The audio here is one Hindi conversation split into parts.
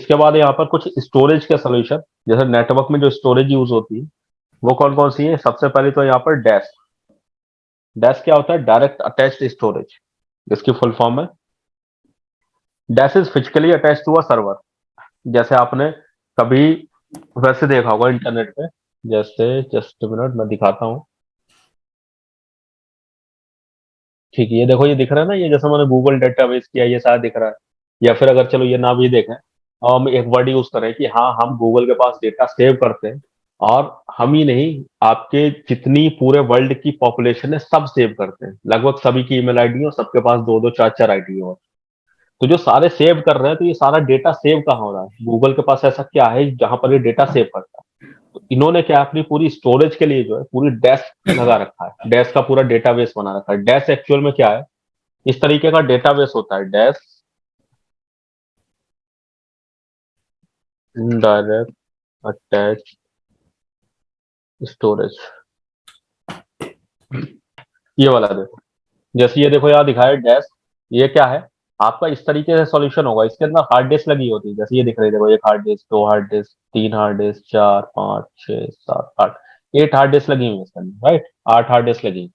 इसके बाद यहाँ पर कुछ स्टोरेज के सोल्यूशन, जैसे नेटवर्क में जो स्टोरेज यूज होती है वो कौन कौन सी है। सबसे पहले तो यहाँ पर डैश। डैश क्या होता है? Direct attached storage. इसकी फुल फॉर्म है DAS is physically attach to a server. जैसे आपने कभी वैसे देखा होगा इंटरनेट पे, जैसे जस्ट मिनट मैं दिखाता हूँ। ठीक है, ये देखो, ये दिख रहा है ना, ये जैसे मैंने गूगल डेटाबेस किया, ये सारा दिख रहा है। या फिर अगर चलो ये ना भी देखें और हम एक वर्ड यूज करें कि हाँ हम गूगल के पास डेटा सेव करते हैं, और हम ही नहीं, आपके जितनी पूरे वर्ल्ड की पॉपुलेशन है सब सेव करते हैं, लगभग सभी की ईमेल आईडी और सबके पास दो दो चार चार आईडी हो। तो जो सारे सेव कर रहे हैं, तो ये सारा डेटा सेव कहाँ हो रहा है? गूगल के पास ऐसा क्या है जहां पर ये डेटा सेव करता है? तो इन्होंने क्या, अपनी पूरी स्टोरेज के लिए जो है पूरी डैश लगा रखा है, डैश का पूरा डेटाबेस बना रखा है। डैश एक्चुअल में क्या है? इस तरीके का डेटाबेस होता है डैश, इनडायरेक्ट अटैच स्टोरेज। ये वाला देखो, जैसे ये देखो यहाँ दिखाया डैश, ये क्या है? आपका इस तरीके से सॉल्यूशन होगा, इसके अंदर हार्ड डिस्क लगी होती है, जैसे ये दिख रही है, देखो, एक हार्ड डिस्क, दो हार्ड डिस्क, तीन हार्ड डिस्क, चार, पाँच, छह, सात, आठ, 8 हार्ड डिस्क लगी हुई है इसके अंदर, राइट? 8 हार्ड डिस्क लगी।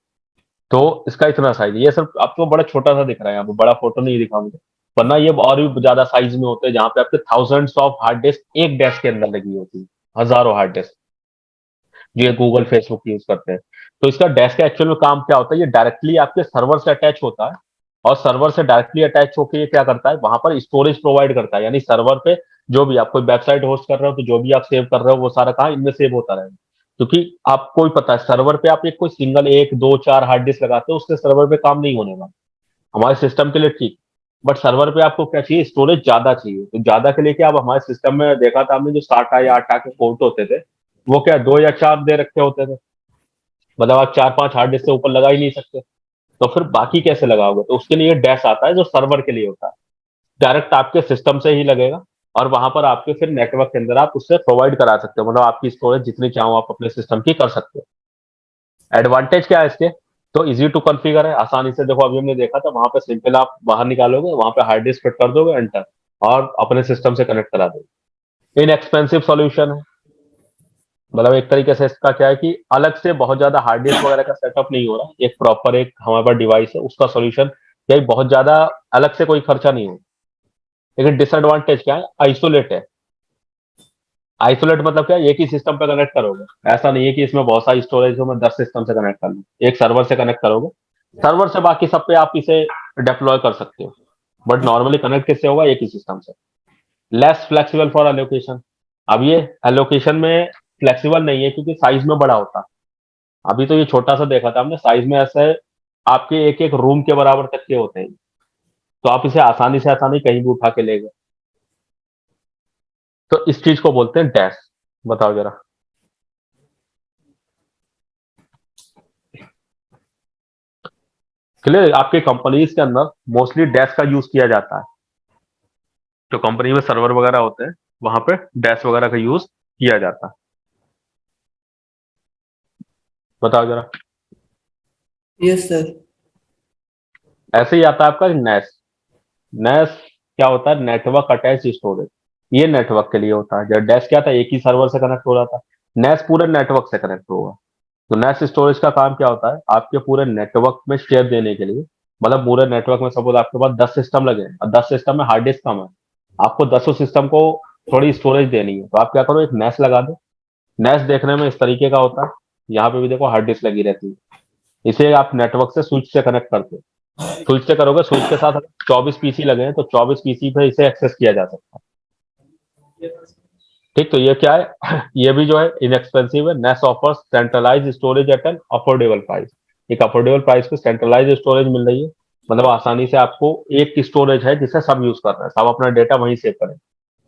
तो इसका इतना साइज, ये सिर्फ आपको बड़ा छोटा सा दिख रहा है, यहाँ पे बड़ा फोटो नहीं दिखा मुझे, वरना ये और भी ज्यादा साइज में होते हैं, जहाँ पे आपके थाउजेंड्स ऑफ हार्ड डिस्क एक डेस्क के अंदर लगी होती है, हजारों हार्ड डिस्क, जो ये गूगल फेसबुक यूज करते हैं। तो इसका डेस्क का एक्चुअल में काम क्या होता है? ये डायरेक्टली आपके सर्वर से अटैच होता है, और सर्वर से डायरेक्टली अटैच होकर ये क्या करता है, वहां पर स्टोरेज प्रोवाइड करता है। यानी सर्वर पे जो भी आप कोई वेबसाइट होस्ट कर रहे हो, तो जो भी आप सेव कर रहे हो वो सारा कहाँ, इनमें सेव होता रहेगा। क्योंकि आपको ही पता है, सर्वर पे आप एक कोई सिंगल एक दो चार हार्ड डिस्क लगाते हो, उससे सर्वर पे काम नहीं होने वाला। हमारे सिस्टम के लिए ठीक, बट सर्वर पे आपको क्या चाहिए? स्टोरेज ज्यादा चाहिए। तो ज्यादा के लिए क्या, अब हमारे सिस्टम में देखा था हमने, जो 7 या 8 के पोर्ट होते थे, वो क्या दो या चार दे रखे होते थे, मतलब आप चार पांच हार्ड डिस्क से ऊपर लगा ही नहीं सकते। तो फिर बाकी कैसे लगाओगे? तो उसके लिए डैश आता है जो सर्वर के लिए होता है, डायरेक्ट आपके सिस्टम से ही लगेगा, और वहां पर आपके फिर नेटवर्क के अंदर आप उससे प्रोवाइड करा सकते हो, मतलब आपकी स्टोरेज जितनी चाहो आप अपने सिस्टम की कर सकते हो। एडवांटेज क्या है इसके? तो इजी टू कॉन्फ़िगर है, आसानी से, देखो अभी हमने देखा था, वहां पे सिंपल आप बाहर निकालोगे, वहां पे हार्ड डिस्क फिट कर दोगे, एंटर, और अपने सिस्टम से कनेक्ट करा दोगे। इनएक्सपेंसिव सॉल्यूशन है, मतलब एक तरीके से इसका क्या है कि अलग से बहुत ज्यादा हार्ड डिस्क वगैरह का सेटअप नहीं हो रहा, एक प्रॉपर एक हमारे पास डिवाइस है, उसका सॉल्यूशन क्या है, बहुत ज्यादा अलग से कोई खर्चा नहीं हो। लेकिन डिसएडवांटेज क्या है? आइसोलेट है। आइसोलेट मतलब क्या है? एक ही सिस्टम पे कनेक्ट करोगे, ऐसा नहीं है कि इसमें बहुत सारी स्टोरेज हो, मैं 10 सिस्टम से कनेक्ट कर लूँ, एक सर्वर से कनेक्ट करोगे, सर्वर से बाकी सब पे आप इसे डिप्लॉय कर सकते हो, बट नॉर्मली कनेक्ट किससे होगा? एक ही सिस्टम से। Less flexible for allocation. अब ये एलोकेशन में फ्लेक्सिबल नहीं है, क्योंकि साइज में बड़ा होता है। अभी तो ये छोटा सा देखा था हमने, साइज में ऐसे आपके एक एक रूम के बराबर तक के होते हैं, तो आप इसे आसानी से आसानी कहीं भी उठा के ले गए। तो इस चीज को बोलते हैं डैश। बताओ जरा। क्लियर? आपके कंपनीज के अंदर मोस्टली डैश का यूज किया जाता है, जो कंपनी में सर्वर वगैरह होते हैं वहां पे डैश वगैरह का यूज किया जाता है। बताओ जरा। Yes sir. ऐसे ही आता है आपका नैस। नैस क्या होता है? Network attach storage. ये नेटवर्क के लिए होता है। जब डैश क्या था, एक ही सर्वर से कनेक्ट हो रहा था, नैस पूरे नेटवर्क से कनेक्ट होगा। तो नैस स्टोरेज का काम क्या होता है? आपके पूरे नेटवर्क में शेयर देने के लिए, मतलब पूरे नेटवर्क में सपोज आपके पास 10 सिस्टम लगे हैं और 10 सिस्टम में हार्ड डिस्क कम है, आपको 10 सिस्टम को थोड़ी स्टोरेज देनी है, तो आप क्या करो, एक नैस लगा दो। नैस देखने में इस तरीके का होता है, यहाँ पे भी देखो हार्ड डिस्क लगी रहती है। इसे आप नेटवर्क से स्विच से कनेक्ट करते हो, स्विच से करोगे, स्विच के साथ 24 पीसी लगे हैं, तो 24 पीसी पे इसे एक्सेस किया जा सकता है। ठीक, तो ये क्या है? ये भी जो है इनएक्सपेंसिव है। NAS offers centralise storage at an affordable price. एक अफोर्डेबल प्राइस पे सेंट्रलाइज स्टोरेज मिल रही है, मतलब आसानी से आपको एक स्टोरेज है जिसे सब यूज कर रहे हैं, सब अपना डेटा वहीं सेव करें।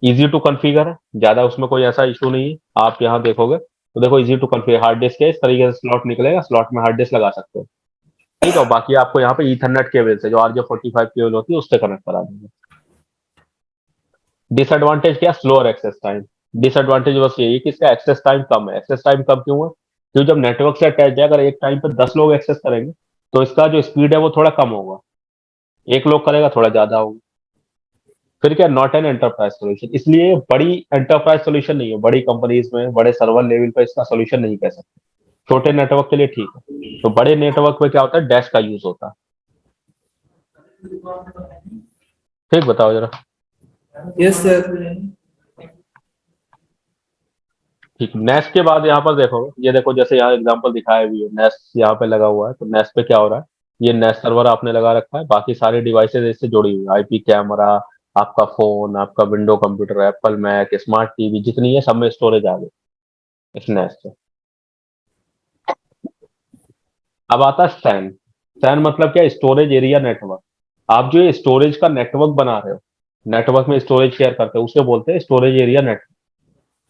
इजी टू कॉन्फ़िगर है, ज्यादा उसमें कोई ऐसा इशू नहीं है। आप यहाँ देखोगे तो देखो easy to configure, hard disk है, इस तरीके से स्लॉट निकलेगा, स्लॉट में हार्ड डिस्क लगा सकते हो। ठीक है, और बाकी आपको यहाँ पे ईथरनेट केबल से, जो RJ45 केबल होती है, उससे कनेक्ट करा देंगे। डिसएडवांटेज क्या? Slower access time. डिसएडवांटेज बस यही कि इसका एक्सेस टाइम कम है। एक्सेस टाइम कम क्यों है? क्योंकि जब नेटवर्क से अटैच है, अगर एक टाइम पे 10 लोग एक्सेस करेंगे, तो इसका जो स्पीड है वो थोड़ा कम होगा, एक लोग करेगा थोड़ा ज्यादा होगा। फिर क्या, नॉट एन एंटरप्राइज सॉल्यूशन, इसलिए बड़ी एंटरप्राइज सॉल्यूशन नहीं है, बड़ी कंपनीज में बड़े सर्वर लेवल पे इसका सॉल्यूशन नहीं कह सकते। छोटे नेटवर्क के लिए ठीक है। तो बड़े नेटवर्क में क्या होता है, डैश का यूज होता है। ठीक, बताओ जरा। Yes, sir. ठीक, नेस्ट के बाद यहाँ पर देखो, ये देखो जैसे यहाँ एग्जांपल दिखाया भी है, नेस्ट यहाँ पे लगा हुआ है, तो नेस्ट पे क्या हो रहा है, ये नेस्ट सर्वर आपने लगा रखा है, बाकी सारी डिवाइसेज इससे जुड़ी हुई है, आईपी कैमरा, आपका फोन, आपका window computer, Apple Mac, smart TV जितनी है सब में स्टोरेज आ गई इस नेस्ट से। अब आता है सैन। सैन मतलब क्या, स्टोरेज एरिया नेटवर्क। आप जो ये स्टोरेज का नेटवर्क बना रहे हो, नेटवर्क में स्टोरेज शेयर करते हो, उसे बोलते हैं स्टोरेज एरिया नेटवर्क।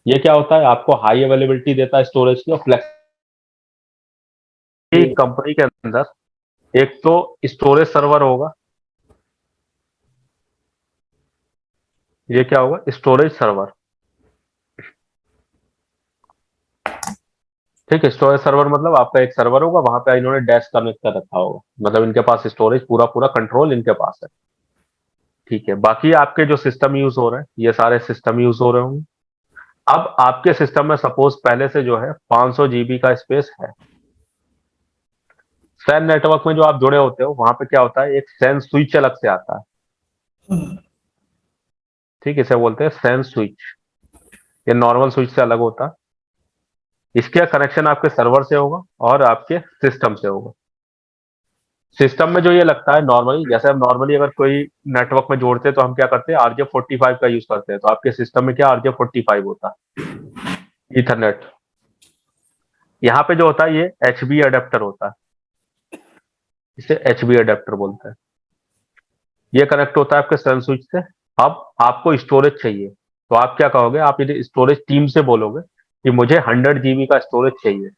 ये क्या होता है, आपको हाई अवेलेबिलिटी देता है स्टोरेज की, और फ्लेक्सिबिलिटी कंपनी के अंदर एक तो स्टोरेज सर्वर होगा, ये क्या होगा, स्टोरेज सर्वर। ठीक है, स्टोरेज सर्वर मतलब आपका एक सर्वर होगा, वहां पे इन्होंने डैश कनेक्ट कर रखा होगा, मतलब इनके पास स्टोरेज पूरा पूरा कंट्रोल इनके पास है। ठीक है, बाकी आपके जो सिस्टम यूज हो रहे हैं, ये सारे सिस्टम यूज हो रहे होंगे। अब आपके सिस्टम में सपोज पहले से जो है 500 जीबी का स्पेस है। सैन नेटवर्क में जो आप जुड़े होते हो, वहां पे क्या होता है, एक सैन स्विच अलग से आता है। ठीक, इसे बोलते हैं सैन स्विच। ये नॉर्मल स्विच से अलग होता है। इसका कनेक्शन आपके सर्वर से होगा और आपके सिस्टम से होगा। सिस्टम में जो ये लगता है नॉर्मली, जैसे हम नॉर्मली अगर कोई नेटवर्क में जोड़ते हैं तो हम क्या करते हैं, RJ45 का यूज करते हैं, तो आपके सिस्टम में क्या RJ45 होता है, ईथरनेट। यहाँ पे जो होता है ये HB अडेप्टर होता है, इसे HB अडेप्टर बोलते हैं। ये कनेक्ट होता है आपके सन स्विच से। अब आपको स्टोरेज चाहिए, तो आप क्या कहोगे, आप यदि स्टोरेज टीम से बोलोगे कि मुझे 100 जीबी का स्टोरेज चाहिए।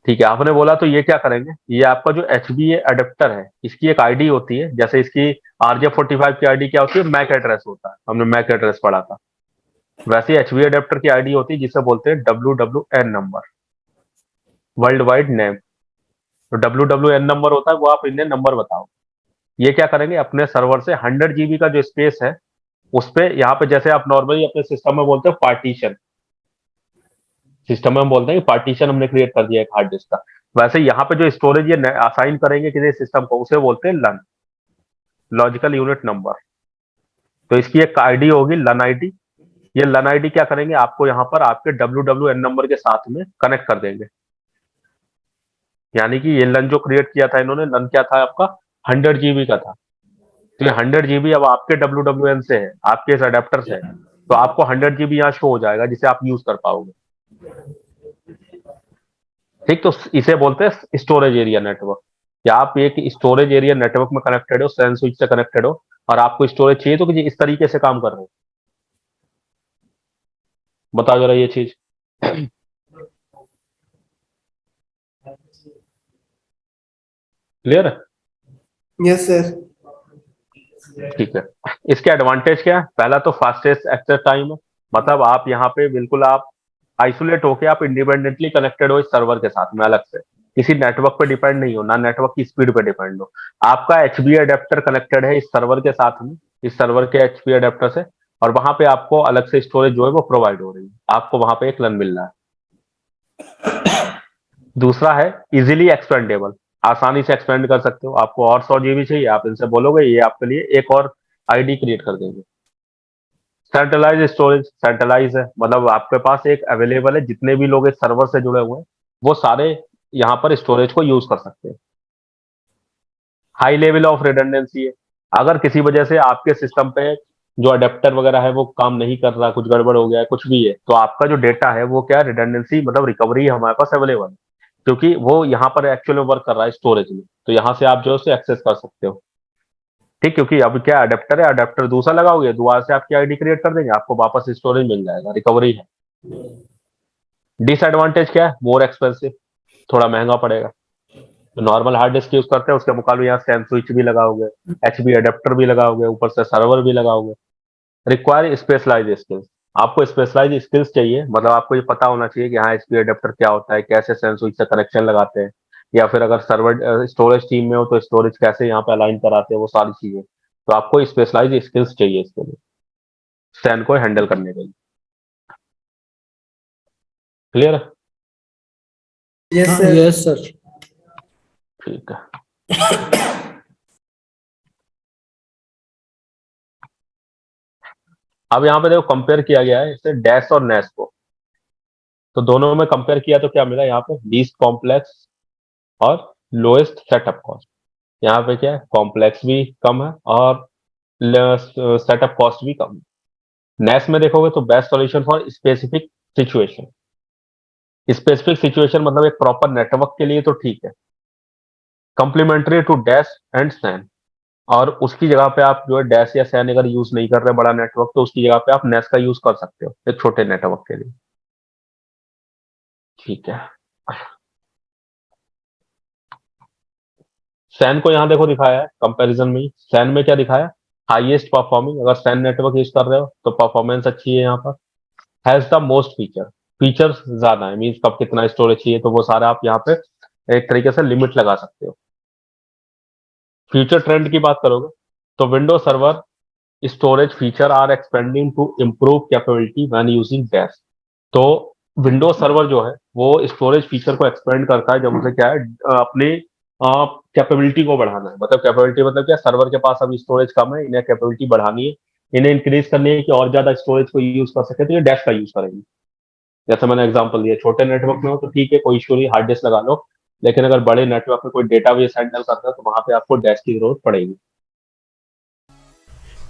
ठीक है, आपने बोला तो ये क्या करेंगे, ये आपका जो HBA अडेप्टर है, इसकी एक आईडी होती है, जैसे इसकी RJ45 की आईडी क्या होती है, मैक एड्रेस होता है, हमने मैक एड्रेस पढ़ा था। वैसे HBA अडेप्टर की आईडी होती है जिसे बोलते हैं WWN number, world wide name. तो WWN नंबर होता है, वो आप इन्हें नंबर बताओ। ये क्या करेंगे, अपने सर्वर से 100 जीबी का जो स्पेस है उस पे, यहाँ पे जैसे आप नॉर्मली अपने सिस्टम में बोलते हो पार्टीशन, सिस्टम में हम बोलते हैं कि पार्टीशन हमने क्रिएट कर दिया एक हार्ड डिस्क का, वैसे यहाँ पे जो स्टोरेज ये असाइन करेंगे किसी सिस्टम को, उसे बोलते हैं लन, लॉजिकल यूनिट नंबर। तो इसकी एक आईडी होगी लन आईडी। ये लन आईडी क्या करेंगे, आपको यहाँ पर आपके WWN नंबर के साथ में कनेक्ट कर देंगे। यानी कि ये लन जो क्रिएट किया था इन्होंने, लन क्या था आपका, 100 जीबी का था। तो ये 100 जीबी अब आपके WWN से है, आपके इस अडेप्टर से है, तो आपको 100 जीबी यहाँ शो हो जाएगा जिसे आप यूज कर पाओगे। ठीक, तो इसे बोलते हैं स्टोरेज एरिया नेटवर्क। या आप एक स्टोरेज एरिया नेटवर्क में कनेक्टेड हो, सैन स्विच से कनेक्टेड हो, और आपको स्टोरेज चाहिए तो कि इस तरीके से काम कर रहे हो। बताओ जरा ये चीज, क्लियर है? Yes, sir. ठीक है, इसके एडवांटेज क्या है, पहला तो फास्टेस्ट एक्सेस टाइम है, मतलब आप यहाँ पे बिल्कुल आप आइसोलेट होके आप इंडिपेंडेंटली कनेक्टेड हो इस सर्वर के साथ में, अलग से किसी नेटवर्क पे डिपेंड नहीं हो, ना नेटवर्क की स्पीड पे डिपेंड हो। आपका HB अडेप्टर कनेक्टेड है इस सर्वर के साथ में, इस सर्वर के HB अडेप्टर से, और वहां पे आपको अलग से स्टोरेज जो है वो प्रोवाइड हो रही है, आपको वहां पे एक लन मिल रहा है। दूसरा है इजीली एक्सपेंडेबल, आसानी से एक्सपेंड कर सकते हो, आपको और 100 जीबी चाहिए, आप इनसे बोलोगे, ये आपके लिए एक और आईडी क्रिएट कर देंगे। सेंट्रलाइज स्टोरेज, सेंट्रलाइज है मतलब आपके पास एक अवेलेबल है, जितने भी लोग इस सर्वर से जुड़े हुए हैं वो सारे यहाँ पर स्टोरेज को यूज कर सकते हैं। हाई लेवल ऑफ रिडंडेंसी है, अगर किसी वजह से आपके सिस्टम पे जो अडेप्टर वगैरह है वो काम नहीं कर रहा, कुछ गड़बड़ हो गया है, कुछ भी है, तो आपका जो डेटा है वो क्या, रिडंडेंसी मतलब रिकवरी हमारे पास अवेलेबल है, क्योंकि वो यहाँ पर एक्चुअली वर्क कर रहा है स्टोरेज में, तो यहाँ से आप जो है उसे एक्सेस कर सकते हो। ठीक, क्योंकि अब क्या अडेप्टर है, अडेप्टर दूसरा लगाओगे, दोबारा से आपकी आईडी क्रिएट कर देंगे, आपको वापस स्टोरेज मिल जाएगा, रिकवरी है। डिसएडवांटेज क्या है, मोर एक्सपेंसिव, थोड़ा महंगा पड़ेगा। तो नॉर्मल हार्ड डिस्क यूज करते हैं उसके मुकाबले यहाँ सैन स्विच भी लगाओगे, HB अडेप्टर भी लगाओगे, ऊपर से सर्वर भी लगाओगे। रिक्वायर स्पेशलाइज स्किल्स, आपको स्पेशलाइज स्किल्स चाहिए, मतलब आपको ये पता होना चाहिए कि हाँ HB अडेप्टर क्या होता है, कैसे सैन स्विच से कनेक्शन लगाते हैं, या फिर अगर सर्वर स्टोरेज टीम में हो तो स्टोरेज कैसे यहाँ पे अलाइन कराते हैं, वो सारी चीजें। तो आपको स्पेशलाइज स्किल्स चाहिए इसके लिए, सैन को हैंडल करने के लिए। क्लियर है? Yes, sir. Yes, sir. ठीक है। अब यहाँ पे देखो कंपेयर किया गया है इससे डैश और नैश को, तो दोनों में कंपेयर किया तो क्या मिला यहाँ पे, लीस्ट कॉम्प्लेक्स और लोएस्ट सेटअप कॉस्ट। यहाँ पे क्या है, कॉम्प्लेक्स भी कम है और सेटअप कॉस्ट भी कम है। नैश में देखोगे तो best solution for specific situation. Specific situation मतलब एक प्रॉपर नेटवर्क के लिए तो ठीक है, complementary to DAS and SAN. और उसकी जगह पे आप जो है डैश या सैन अगर यूज नहीं कर रहे बड़ा नेटवर्क, तो उसकी जगह पे आप नैश का यूज कर सकते हो एक छोटे नेटवर्क के लिए। ठीक है। सैन को यहाँ देखो दिखाया है कंपैरिजन में ही। सैन में क्या दिखाया, हाईएस्ट परफॉर्मिंग, अगर सैन नेटवर्क यूज कर रहे हो तो परफॉर्मेंस अच्छी है यहाँ पर। Has the most feature, features ज्यादा है, मीन्स कब कितना स्टोरेज चाहिए तो वो सारा आप यहाँ पे एक तरीके से लिमिट लगा सकते हो। फ्यूचर ट्रेंड की बात करोगे तो Windows server storage feature are expanding to improve capability when using DAS. तो विंडोज सर्वर जो है वो स्टोरेज फीचर को एक्सपेंड करता है जब उसे क्या है अपनी कैपेबिलिटी को बढ़ाना है। मतलब कैपेबिलिटी मतलब क्या, सर्वर के पास अभी स्टोरेज कम है, इन्हें कैपेबिलिटी बढ़ानी है, इन्हें इंक्रीज करनी है कि और ज्यादा स्टोरेज को यूज कर सके, तो ये डैश का यूज करेंगे। जैसे मैंने एग्जांपल दिया, छोटे नेटवर्क में हो तो ठीक है, कोई इशू नहीं, हार्ड डिस्क लगा लो, लेकिन अगर बड़े नेटवर्क में कोई डेटाबेस हैंडल करता है तो वहां पे आपको डैश की जरूरत पड़ेगी।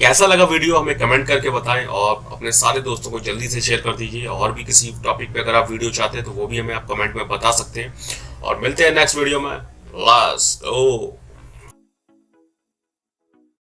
कैसा लगा वीडियो हमें कमेंट करके बताएं और अपने सारे दोस्तों को जल्दी से शेयर कर दीजिए। और भी किसी टॉपिक पे अगर आप वीडियो चाहते हैं तो वो भी हमें आप कमेंट में बता सकते हैं। और मिलते हैं नेक्स्ट वीडियो में। Let's go.